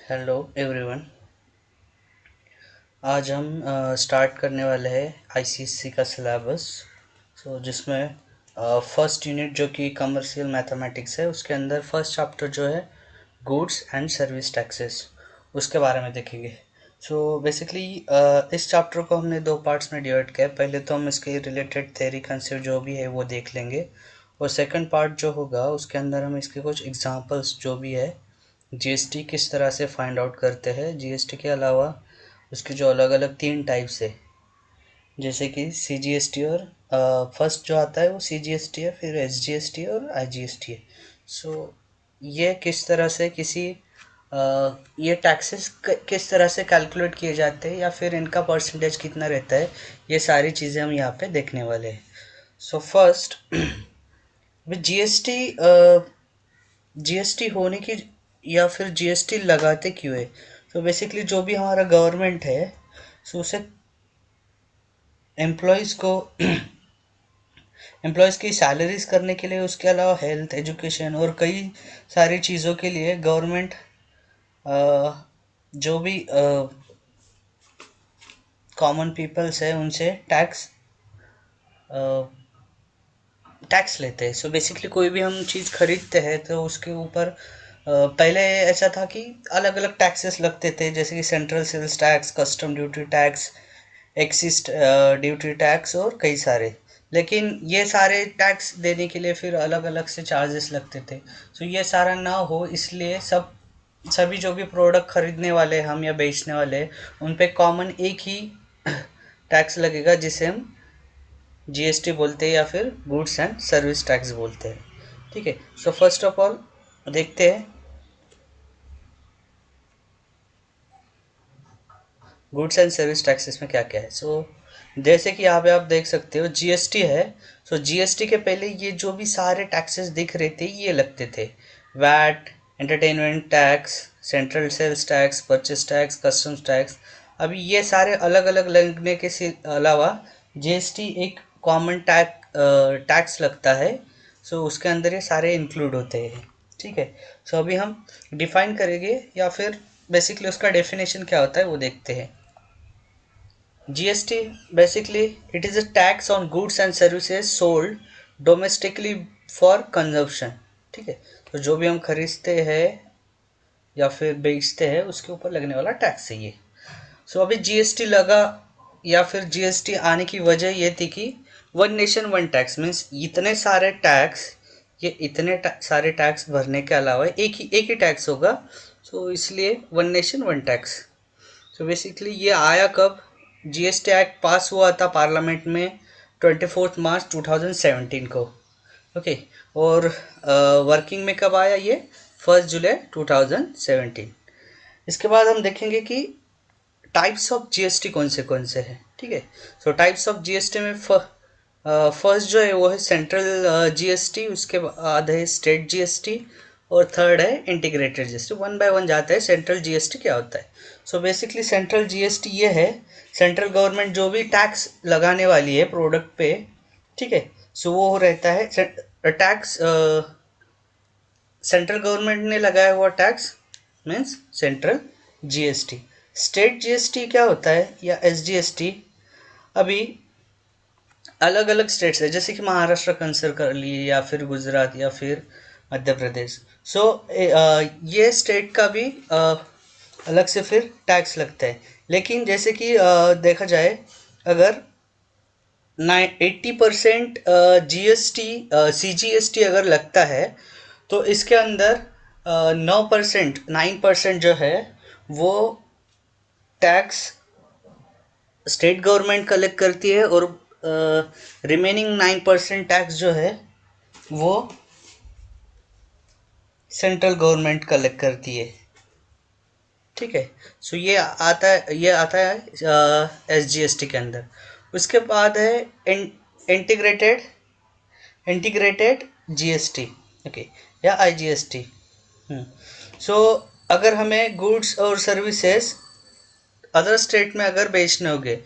Hello everyone. आज हम start करने वाले हैं आईसीएससी का सिलेबस। जिसमें फर्स्ट यूनिट जो कि कमर्शियल मैथमेटिक्स है, उसके अंदर फर्स्ट चैप्टर जो है गुड्स एंड सर्विस टैक्सेस, उसके बारे में देखेंगे। बेसिकली इस चैप्टर को हमने दो पार्ट्स में डिवाइड किया है। पहले तो हम इसके रिलेटेड थ्योरी कंसेप्ट जो भी है वो देख लेंगे, और सेकंड पार्ट जो होगा उसके अंदर हम इसके कुछ एग्जांपल्स जो भी है, जीएसटी किस तरह से फाइंड आउट करते हैं, जीएसटी के अलावा उसके जो अलग अलग तीन टाइप्स है, जैसे कि सीजीएसटी, और फर्स्ट जो आता है वो सीजीएसटी है, फिर एसजीएसटी और आईजीएसटी है। ये किस तरह से ये टैक्सेस किस तरह से कैलकुलेट किए जाते हैं, या फिर इनका परसेंटेज कितना रहता है, ये सारी चीज़ें हम यहाँ पे देखने वाले हैं। फर्स्ट जीएसटी जीएसटी होने की, या फिर जीएसटी लगाते क्यों है। बेसिकली जो भी हमारा गवर्नमेंट है, उसे एम्प्लॉयज़ को एम्प्लॉयज़ की सैलरीज करने के लिए, उसके अलावा हेल्थ, एजुकेशन और कई सारी चीज़ों के लिए गवर्नमेंट जो भी कॉमन पीपल्स है उनसे टैक्स लेते हैं। बेसिकली कोई भी हम चीज़ खरीदते हैं तो उसके ऊपर पहले ऐसा था कि अलग अलग टैक्सेस लगते थे, जैसे कि central sales tax, custom duty tax, excise duty tax और कई सारे। लेकिन ये सारे टैक्स देने के लिए फिर अलग अलग से चार्जेस लगते थे। ये सारा ना हो, इसलिए सभी जो भी प्रोडक्ट खरीदने वाले हम या बेचने वाले, उन पे कॉमन एक ही टैक्स लगेगा, जिसे हम जीएसटी बोलते हैं या फिर गुड्स एंड सर्विस टैक्स बोलते हैं। ठीक है। फर्स्ट ऑफ ऑल देखते हैं गुड्स एंड सर्विस टैक्सेस में क्या क्या है। जैसे कि यहाँ पे आप देख सकते हो जीएसटी है। जीएसटी के पहले ये जो भी सारे टैक्सेस दिख रहे थे ये लगते थे: VAT, entertainment tax, central sales tax, purchase tax, customs tax. अभी ये सारे अलग अलग लगने के अलावा जीएसटी एक कॉमन टैक्स लगता है। उसके अंदर ये सारे इंक्लूड होते हैं। ठीक है। अभी हम डिफाइन करेंगे, या फिर बेसिकली उसका डेफिनेशन क्या होता है वो देखते हैं। GST basically it is a tax on goods and services sold domestically for consumption। ठीक है। जो भी हम खरीदते हैं या फिर बेचते हैं उसके ऊपर लगने वाला टैक्स है ये। अभी जीएसटी लगा, या फिर जीएसटी आने की वजह ये थी कि one nation one tax means इतने सारे टैक्स, ये सारे टैक्स भरने के अलावा एक ही टैक्स होगा। इसलिए one nation one tax. Basically ये आया कब, जीएसटी एक्ट पास हुआ था पार्लियामेंट में 24 मार्च 2017 को। ओके। और वर्किंग में कब आया ये, 1 जुलाई 2017। इसके बाद हम देखेंगे कि टाइप्स ऑफ जीएसटी कौन से हैं। ठीक है। टाइप्स ऑफ जीएसटी में फर्स्ट जो है वो है सेंट्रल जीएसटी, उसके बाद है स्टेट जीएसटी, और थर्ड है integrated GST. One by one जाता है। सेंट्रल जीएसटी क्या होता है। बेसिकली सेंट्रल जीएसटी ये है, सेंट्रल गवर्नमेंट जो भी टैक्स लगाने वाली है प्रोडक्ट पे, ठीक है, वो रहता है टैक्स, सेंट्रल गवर्नमेंट ने लगाया हुआ tax means central GST. State GST क्या होता है, या एसजीएसटी, अभी अलग अलग स्टेट्स है, जैसे कि महाराष्ट्र कंसिडर कर लिए, या फिर गुजरात, या फिर मध्य प्रदेश। ये स्टेट का भी अलग से फिर टैक्स लगता है। लेकिन जैसे कि देखा जाए, अगर 80% जीएसटी सीजीएसटी अगर लगता है, तो इसके अंदर 9% जो है वो टैक्स स्टेट गवर्नमेंट कलेक्ट करती है, और रिमेनिंग 9% टैक्स जो है वो सेंट्रल गवर्नमेंट कलेक्ट करती है। ठीक है। ये आता है एसजीएसटी के अंदर। उसके बाद है इंटीग्रेटेड इंटीग्रेटेड जीएसटी। ओके, या आईजीएसटी। सो अगर हमें गुड्स और सर्विसेज अदर स्टेट में अगर बेचने होंगे,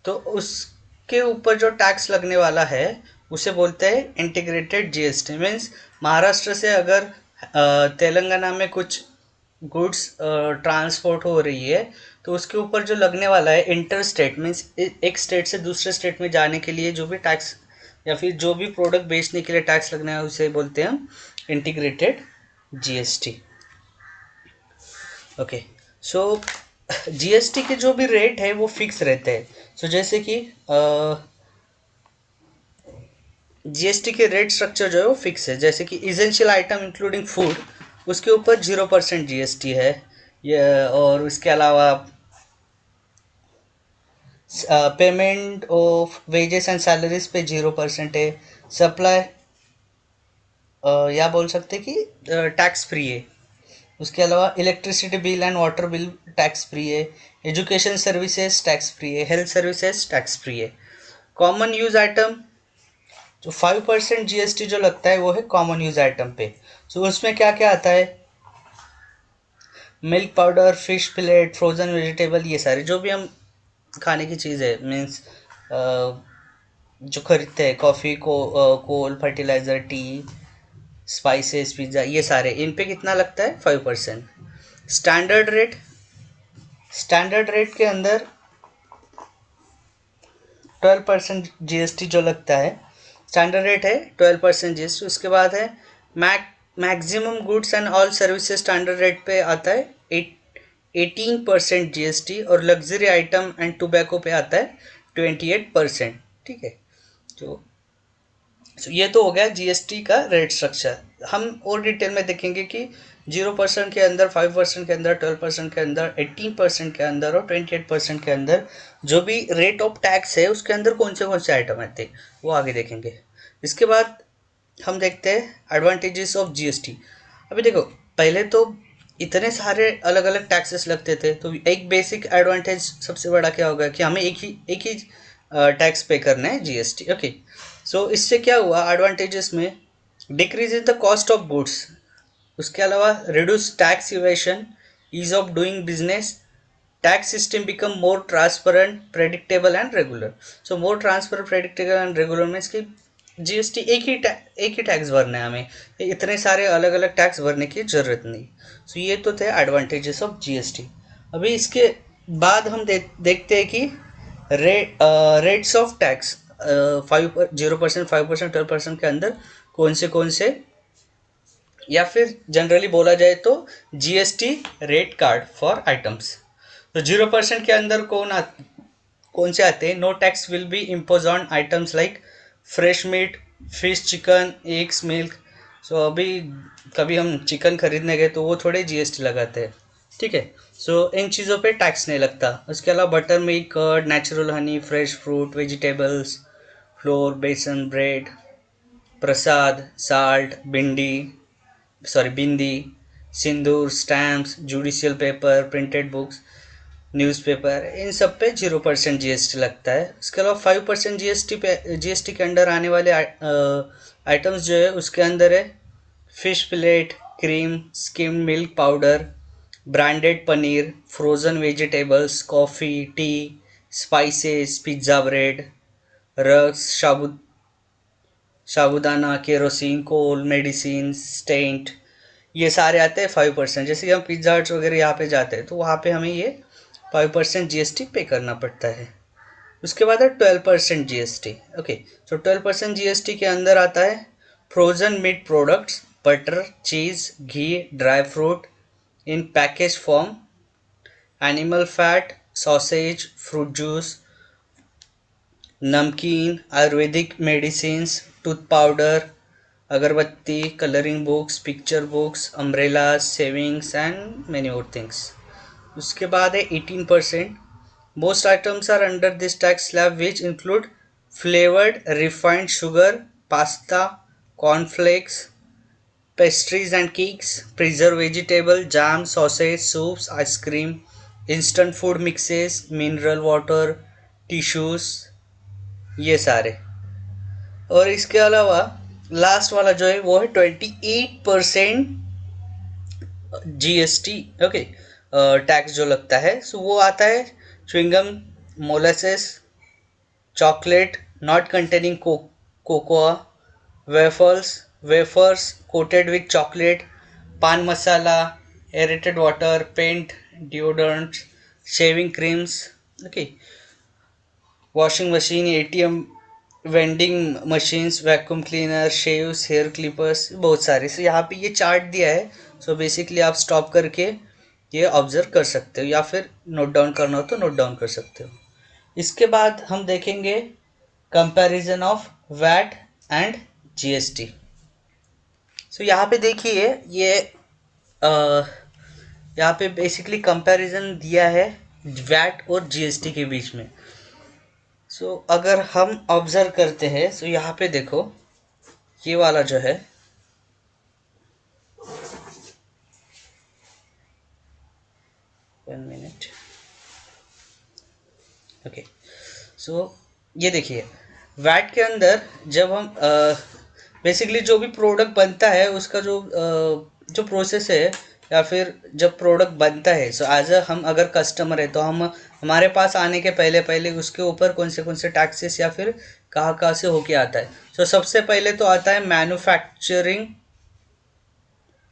तो उसके ऊपर जो टैक्स लगने वाला है उसे बोलते हैं इंटीग्रेटेड जीएसटी। मीन्स महाराष्ट्र से अगर तेलंगाना में कुछ गुड्स ट्रांसपोर्ट हो रही है तो उसके ऊपर जो लगने वाला है इंटर स्टेट मीन्स एक स्टेट से दूसरे स्टेट में जाने के लिए जो भी टैक्स या फिर जो भी प्रोडक्ट बेचने के लिए टैक्स लगना है उसे बोलते हैं हम integrated GST. Okay, so GST के जो भी रेट है वो फिक्स रहते हैं। सो जैसे कि जीएसटी के रेट स्ट्रक्चर जो है वो फिक्स है। जैसे कि इसेंशियल आइटम इंक्लूडिंग फूड उसके ऊपर 0% जीएसटी है ये। और उसके अलावा payment of wages and salaries पे 0% है। सप्लाई या बोल सकते कि टैक्स फ्री है। उसके अलावा electricity bill and water bill tax free है। एजुकेशन सर्विसेज टैक्स फ्री है। हेल्थ सर्विसेज टैक्स फ्री है। कॉमन यूज आइटम जो 5% जीएसटी जो लगता है वो है कॉमन यूज आइटम पे। सो उसमें क्या क्या आता है, milk powder, fish fillet, frozen vegetable, ये सारे जो भी हम खाने की चीज़ है मीन्स जो खरीदते हैं, कॉफ़ी को कोल, फर्टिलाइज़र, टी, स्पाइसेस, पिज़्ज़ा, ये सारे इन पे कितना लगता है 5%। स्टैंडर्ड रेट, स्टैंडर्ड रेट के अंदर 12% जीएसटी जो लगता है। स्टैंडर्ड रेट है 12% जीएसटी। उसके बाद है maximum goods and all services standard rate पे आता है 18% जीएसटी। और लग्जरी आइटम एंड टोबैको पे आता है 28%। ठीक है, तो ये तो हो गया जीएसटी का रेट स्ट्रक्चर। हम और डिटेल में देखेंगे कि 0% के अंदर, 5% के अंदर, 12% के अंदर, 18% के अंदर और 28% के अंदर जो भी रेट ऑफ टैक्स है उसके अंदर कौन से आइटम आते हैं वो आगे देखेंगे। इसके बाद हम देखते हैं एडवांटेजेस ऑफ जीएसटी। अभी देखो, पहले तो इतने सारे अलग अलग टैक्सेस लगते थे, तो एक बेसिक एडवांटेज सबसे बड़ा क्या होगा कि हमें एक ही टैक्स पे करना है, जीएसटी। ओके, सो इससे क्या हुआ एडवांटेजेस में, decrease in the cost of goods. उसके अलावा reduce tax evasion, ease of doing business, tax system become more transparent, predictable and regular. So more transparent, predictable and regular means कि GST एक ही tax भरना है हमें, इतने सारे अलग अलग टैक्स भरने की जरूरत नहीं। सो ये तो थे एडवांटेजेस ऑफ जीएसटी। अभी इसके बाद हम देखते हैं कि रेट्स ऑफ टैक्स 0%, 5%, 12% के अंदर कौन से या फिर जनरली बोला जाए तो GST rate card for items. तो 0% के अंदर कौन से आते हैं, no tax will be impose on items like fresh meat, fish, chicken, eggs, milk. So अभी कभी हम चिकन खरीदने गए तो वो थोड़े जीएसटी लगाते हैं। ठीक है, सो इन चीज़ों पे टैक्स नहीं लगता। उसके अलावा butter milk, curd, natural honey, fresh fruit, vegetables, flour, besan, bread, prasad, salt, bindi, sindoor, stamps, judicial paper, printed books, newspaper, इन सब पे 0% जीएसटी लगता है। उसके अलावा 5% जीएसटी के अंडर आने वाले आइटम्स जो है उसके अंदर है fish fillet, cream, skim milk powder, branded paneer, frozen vegetables, coffee, tea, spices, pizza bread, rugs, sabudana, kerosene, coal, medicine, stent, ये सारे आते हैं 5%। जैसे कि हम पिज्ज़ा हट्स वगैरह यहाँ पे जाते हैं तो वहाँ पे हमें ये 5% जीएसटी पे करना पड़ता है। उसके बाद है 12% जीएसटी। ओके, सो 12% जीएसटी के अंदर आता है frozen meat products, butter, cheese, ghee, dry fruit in package form, animal fat, sausage, fruit juice, namkeen, Ayurvedic medicine, tooth powder, agarbatti, colouring books, picture books, umbrellas, savings and many और थिंग्स। उसके बाद है 18%। Most items are under this tax slab which include flavoured refined sugar, pasta, cornflakes, pastries and cakes, preserve vegetable, jam, sausage, soups, ice cream, instant food mixes, mineral water, tissues, ये सारे। और इसके अलावा last वाला जो है वो है 28% जीएसटी। ओके, टैक्स जो लगता है सो वो आता है chewing gum, molasses, chocolate not containing cocoa, wafers coated with chocolate, pan masala, aerated water, paint, deodorant, shaving creams, okay, washing machine, ATM, vending machines, vacuum cleaner, shaves, hair clippers, बहुत सारे। सो यहाँ पे ये चार्ट दिया है। सो बेसिकली आप स्टॉप करके ये ऑब्जर्व कर सकते हो, या फिर नोट डाउन करना हो तो नोट डाउन कर सकते हो। इसके बाद हम देखेंगे comparison of VAT and GST. So यहाँ पे देखिए ये यहाँ पे बेसिकली कंपैरिजन दिया है वैट और जीएसटी के बीच में। सो अगर हम ऑब्जर्व करते हैं, सो यहाँ पे देखो ये वाला जो है, 1 मिनट, ओके। सो ये देखिए वैट के अंदर जब हम बेसिकली जो भी प्रोडक्ट बनता है उसका जो प्रोसेस है, या फिर जब प्रोडक्ट बनता है, सो एज अ हम अगर कस्टमर है तो हम हमारे पास आने के पहले पहले उसके ऊपर कौन से टैक्सेस या फिर कहाँ कहाँ से होके आता है। सो सबसे पहले तो आता है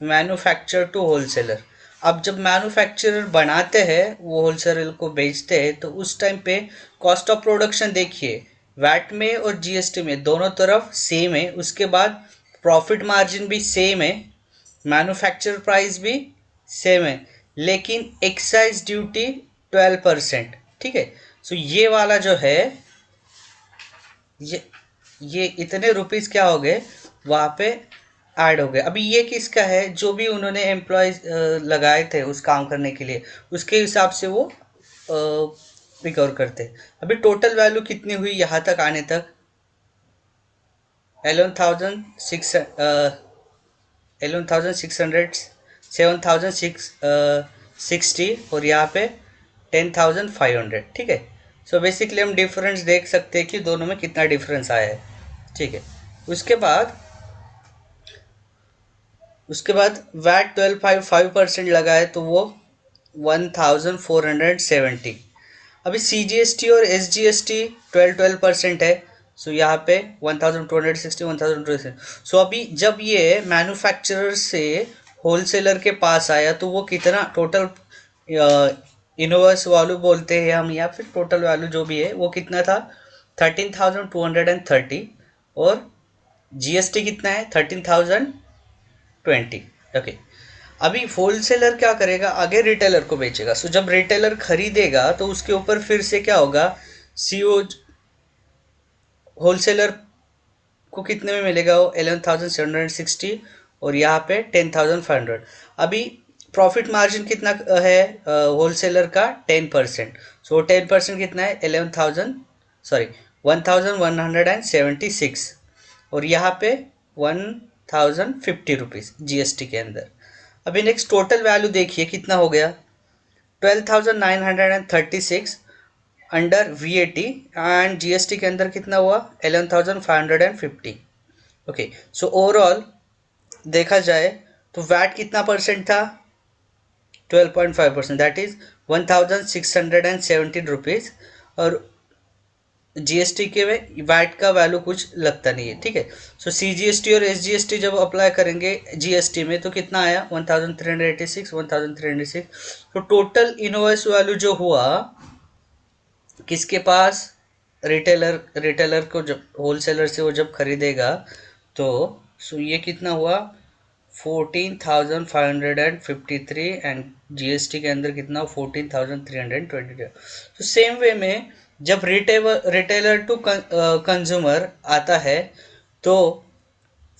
मैन्युफैक्चर टू होलसेलर। अब जब मैन्युफैक्चरर बनाते हैं वो होलसेलर को बेचते हैं, तो उस टाइम पे कॉस्ट ऑफ प्रोडक्शन देखिए वैट में और जीएसटी में दोनों तरफ सेम है। उसके बाद प्रॉफिट मार्जिन भी सेम है, मैन्युफैक्चर प्राइस भी सेम है, लेकिन एक्साइज ड्यूटी 12%। ठीक है। सो ये वाला जो है, ये ये इतने रुपीस क्या हो गए वहाँ पे ऐड हो गए। अभी ये किसका है, जो भी उन्होंने एम्प्लॉयज लगाए थे उस काम करने के लिए, उसके हिसाब से वो रिकवर करते हैं। अभी टोटल वैल्यू कितनी हुई यहाँ तक आने तक, 11,600, 7,660, और यहाँ पे 10,500। ठीक है। सो बेसिकली हम डिफरेंस देख सकते हैं कि दोनों में कितना डिफरेंस आया है। ठीक है। उसके बाद वैट 12.5% लगा है, तो वो 1,470। अभी CGST और SGST 12% है। सो यहाँ पे 1,260, 1,260। सो अभी जब ये मैन्युफैक्चरर से होलसेलर के पास आया तो वो कितना टोटल इनोवर्स वैल्यू बोलते हैं हम, या फिर टोटल वैल्यू जो भी है वो कितना था, 13,230, और जीएसटी कितना है, 13,020। ओके। अभी होलसेलर क्या करेगा, आगे रिटेलर को बेचेगा। सो जब रिटेलर खरीदेगा तो उसके ऊपर फिर से क्या होगा, सीओ होलसेलर को कितने में मिलेगा, वो 11,760, और यहाँ पे 10,500। अभी प्रॉफिट मार्जिन कितना है होलसेलर का, 10%। सो 10% कितना है, 1,176, और यहाँ पे 1,050 रुपीज़ जीएसटी के अंदर। अभी नेक्स्ट टोटल वैल्यू देखिए कितना हो गया, 12,936 अंडर VAT, एंड जीएसटी के अंदर कितना हुआ, 11,550। ओके। सो ओवरऑल देखा जाए तो वैट कितना परसेंट था, 12.5%, दैट इज 1,617 रुपीज़, और जीएसटी के में वैट का वैल्यू कुछ लगता नहीं है। ठीक है। सो CGST और SGST जब अप्लाई करेंगे जीएसटी में तो कितना आया, 1,386, 1,386। तो टोटल इनवॉइस वैल्यू जो हुआ किसके पास, रिटेलर को, जब होलसेलर से वो जब खरीदेगा तो सो ये कितना हुआ, 14,553, एंड जीएसटी के अंदर कितना, 14,322। तो सेम वे में जब रिटेलर टू कंज्यूमर आता है तो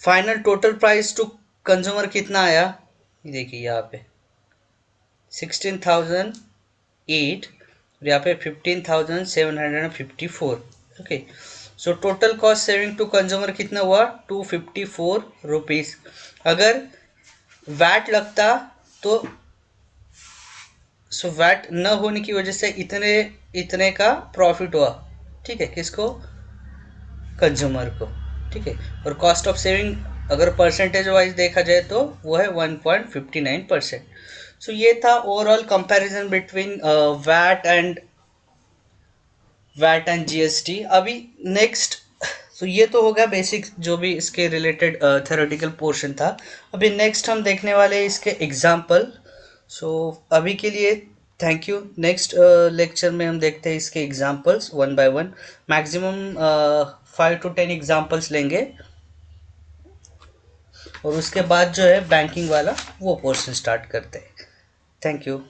final total price to consumer कितना आया, ये देखिए यहाँ पे 16,008, और यहाँ पे 15,754। Okay. So total cost saving to consumer कितना हुआ, 254 रुपीज़। अगर वैट लगता तो सो वैट न होने की वजह से इतने का प्रॉफिट हुआ। ठीक है, किसको, कंज्यूमर को। ठीक है। और कॉस्ट ऑफ सेविंग अगर परसेंटेज वाइज देखा जाए तो वो है 1.59%। सो ये था overall comparison between VAT and GST. अभी नेक्स्ट, सो ये तो होगा बेसिक जो भी इसके रिलेटेड थ्योरेटिकल पोर्शन था। अभी नेक्स्ट हम देखने वाले हैं इसके एग्जाम्पल। सो अभी के लिए थैंक यू। नेक्स्ट लेक्चर में हम देखते हैं इसके examples one by one. Maximum 5 to 10 examples लेंगे और उसके बाद जो है बैंकिंग वाला वो पोर्शन स्टार्ट करते हैं। Thank you.